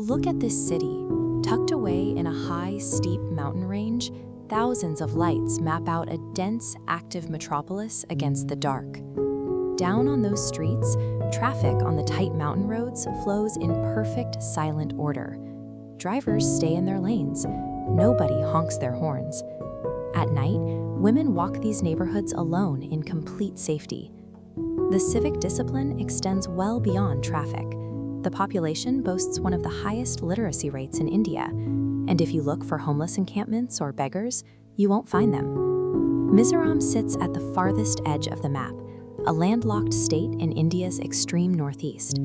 Look at this city. Tucked away in a high, steep mountain range, thousands of lights map out a dense, active metropolis against the dark. Down on those streets, traffic on the tight mountain roads flows in perfect, silent order. Drivers stay in their lanes. Nobody honks their horns. At night, women walk these neighborhoods alone in complete safety. The civic discipline extends well beyond traffic. The population boasts one of the highest literacy rates in India, and if you look for homeless encampments or beggars, you won't find them. Mizoram sits at the farthest edge of the map, a landlocked state in India's extreme northeast.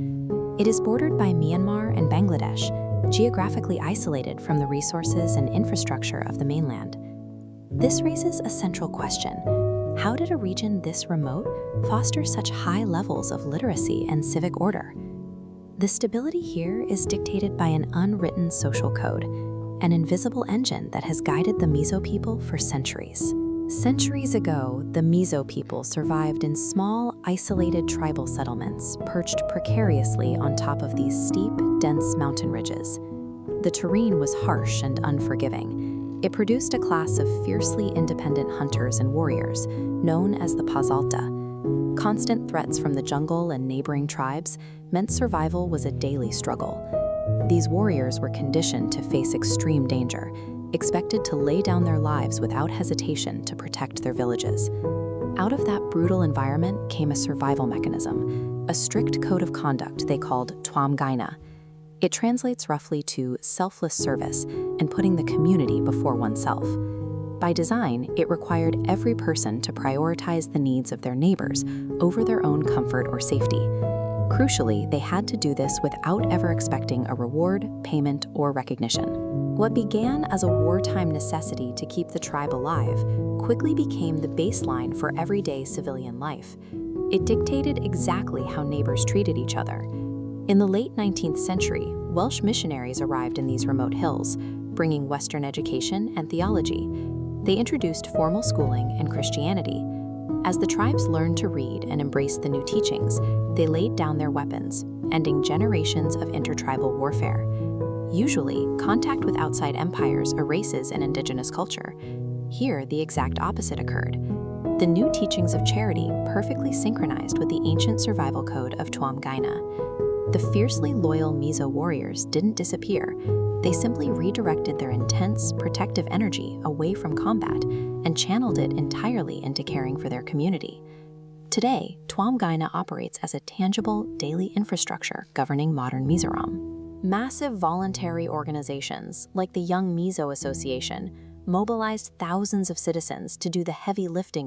It is bordered by Myanmar and Bangladesh, geographically isolated from the resources and infrastructure of the mainland. This raises a central question. How did a region this remote foster such high levels of literacy and civic order? The stability here is dictated by an unwritten social code, an invisible engine that has guided the Mizo people for centuries. Centuries ago, the Mizo people survived in small, isolated tribal settlements perched precariously on top of these steep, dense mountain ridges. The terrain was harsh and unforgiving. It produced a class of fiercely independent hunters and warriors, known as the Pazalta. Constant threats from the jungle and neighboring tribes meant survival was a daily struggle. These warriors were conditioned to face extreme danger, expected to lay down their lives without hesitation to protect their villages. Out of that brutal environment came a survival mechanism, a strict code of conduct they called Twam Gaina. It translates roughly to selfless service and putting the community before oneself. By design, it required every person to prioritize the needs of their neighbors over their own comfort or safety. Crucially, they had to do this without ever expecting a reward, payment, or recognition. What began as a wartime necessity to keep the tribe alive quickly became the baseline for everyday civilian life. It dictated exactly how neighbors treated each other. In the late 19th century, Welsh missionaries arrived in these remote hills, bringing Western education and theology. They introduced formal schooling and Christianity. As the tribes learned to read and embrace the new teachings, they laid down their weapons, ending generations of intertribal warfare. Usually, contact with outside empires erases an indigenous culture. Here, the exact opposite occurred. The new teachings of charity perfectly synchronized with the ancient survival code of Twam Gaina. The fiercely loyal Mizo warriors didn't disappear. They simply redirected their intense, protective energy away from combat and channeled it entirely into caring for their community. Today, Twam Gaina operates as a tangible, daily infrastructure governing modern Mizoram. Massive voluntary organizations, like the Young Mizo Association, mobilized thousands of citizens to do the heavy lifting